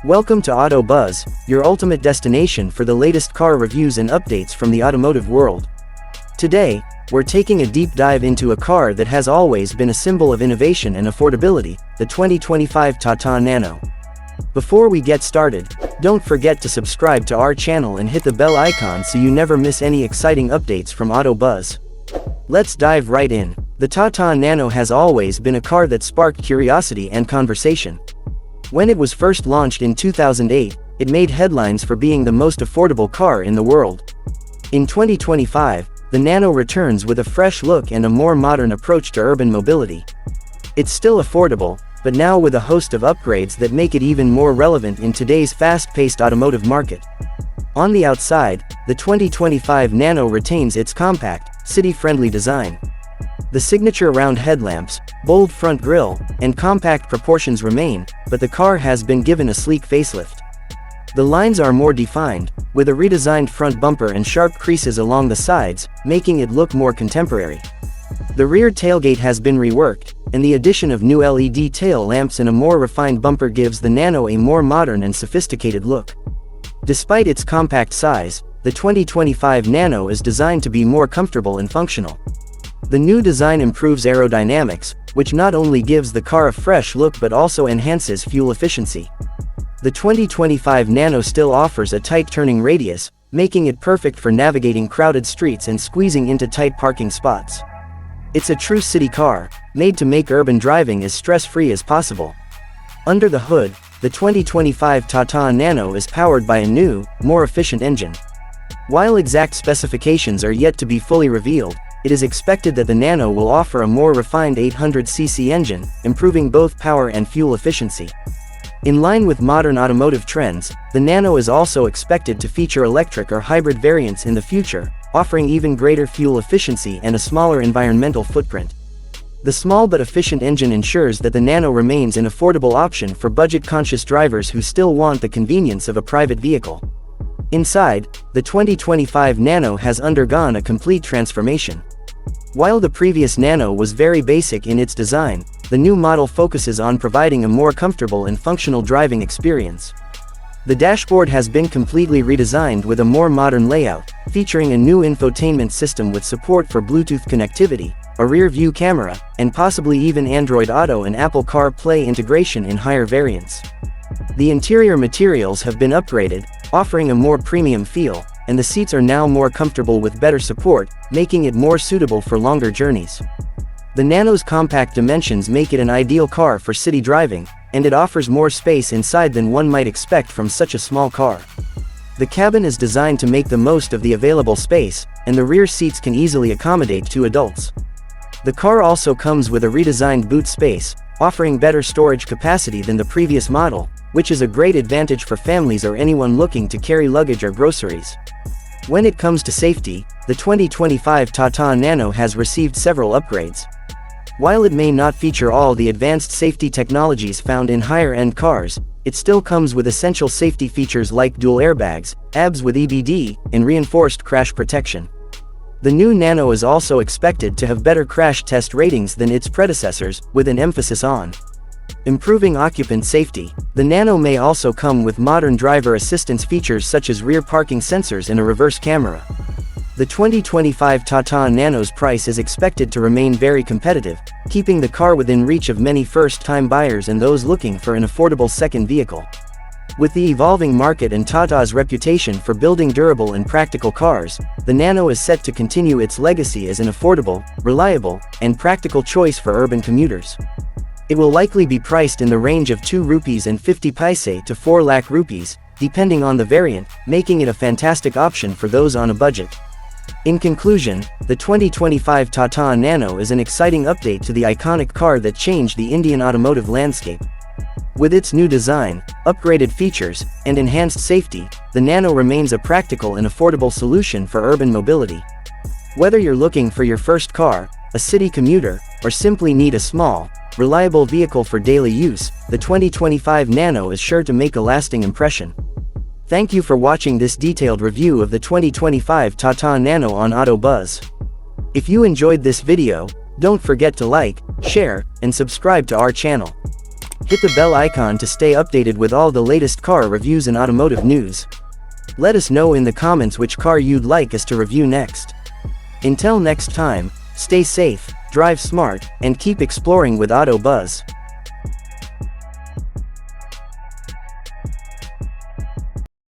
Welcome to Auto Buzz, your ultimate destination for the latest car reviews and updates from the automotive world. Today, we're taking a deep dive into a car that has always been a symbol of innovation and affordability, the 2025 Tata Nano. Before we get started, don't forget to subscribe to our channel and hit the bell icon so you never miss any exciting updates from Auto Buzz. Let's dive right in. The Tata Nano has always been a car that sparked curiosity and conversation. When it was first launched in 2008, it made headlines for being the most affordable car in the world. In 2025, the Nano returns with a fresh look and a more modern approach to urban mobility. It's still affordable, but now with a host of upgrades that make it even more relevant in today's fast-paced automotive market. On the outside, the 2025 Nano retains its compact, city-friendly design. The signature round headlamps, bold front grille, and compact proportions remain, but the car has been given a sleek facelift. The lines are more defined, with a redesigned front bumper and sharp creases along the sides, making it look more contemporary. The rear tailgate has been reworked, and the addition of new LED tail lamps and a more refined bumper gives the Nano a more modern and sophisticated look. Despite its compact size, the 2025 Nano is designed to be more comfortable and functional. The new design improves aerodynamics, which not only gives the car a fresh look but also enhances fuel efficiency. The 2025 Nano still offers a tight turning radius, making it perfect for navigating crowded streets and squeezing into tight parking spots. It's a true city car, made to make urban driving as stress-free as possible. Under the hood, the 2025 Tata Nano is powered by a new, more efficient engine. While exact specifications are yet to be fully revealed, it is expected that the Nano will offer a more refined 800cc engine, improving both power and fuel efficiency. In line with modern automotive trends, the Nano is also expected to feature electric or hybrid variants in the future, offering even greater fuel efficiency and a smaller environmental footprint. The small but efficient engine ensures that the Nano remains an affordable option for budget-conscious drivers who still want the convenience of a private vehicle. Inside, the 2025 Nano has undergone a complete transformation. While the previous Nano was very basic in its design, the new model focuses on providing a more comfortable and functional driving experience. The dashboard has been completely redesigned with a more modern layout, featuring a new infotainment system with support for Bluetooth connectivity, a rear-view camera, and possibly even Android Auto and Apple CarPlay integration in higher variants. The interior materials have been upgraded, offering a more premium feel, and the seats are now more comfortable with better support, making it more suitable for longer journeys. The Nano's compact dimensions make it an ideal car for city driving, and it offers more space inside than one might expect from such a small car. The cabin is designed to make the most of the available space, and the rear seats can easily accommodate two adults. The car also comes with a redesigned boot space, offering better storage capacity than the previous model, which is a great advantage for families or anyone looking to carry luggage or groceries. When it comes to safety, the 2025 Tata Nano has received several upgrades. While it may not feature all the advanced safety technologies found in higher-end cars, it still comes with essential safety features like dual airbags, ABS with EBD, and reinforced crash protection. The new Nano is also expected to have better crash test ratings than its predecessors, with an emphasis on improving occupant safety. The Nano may also come with modern driver assistance features such as rear parking sensors and a reverse camera. The 2025 Tata Nano's price is expected to remain very competitive, keeping the car within reach of many first-time buyers and those looking for an affordable second vehicle. With the evolving market and Tata's reputation for building durable and practical cars, the Nano is set to continue its legacy as an affordable, reliable, and practical choice for urban commuters. It will likely be priced in the range of 2 rupees and 50 paise to 4 lakh rupees, depending on the variant, making it a fantastic option for those on a budget. In conclusion, the 2025 Tata Nano is an exciting update to the iconic car that changed the Indian automotive landscape. With its new design, upgraded features, and enhanced safety, the Nano remains a practical and affordable solution for urban mobility. Whether you're looking for your first car, a city commuter, or simply need a small, reliable vehicle for daily use, the 2025 Nano is sure to make a lasting impression. Thank you for watching this detailed review of the 2025 Tata Nano on Auto Buzz. If you enjoyed this video, don't forget to like, share, and subscribe to our channel. Hit the bell icon to stay updated with all the latest car reviews and automotive news. Let us know in the comments which car you'd like us to review next. Until next time, stay safe, drive smart, and keep exploring with Auto Buzz.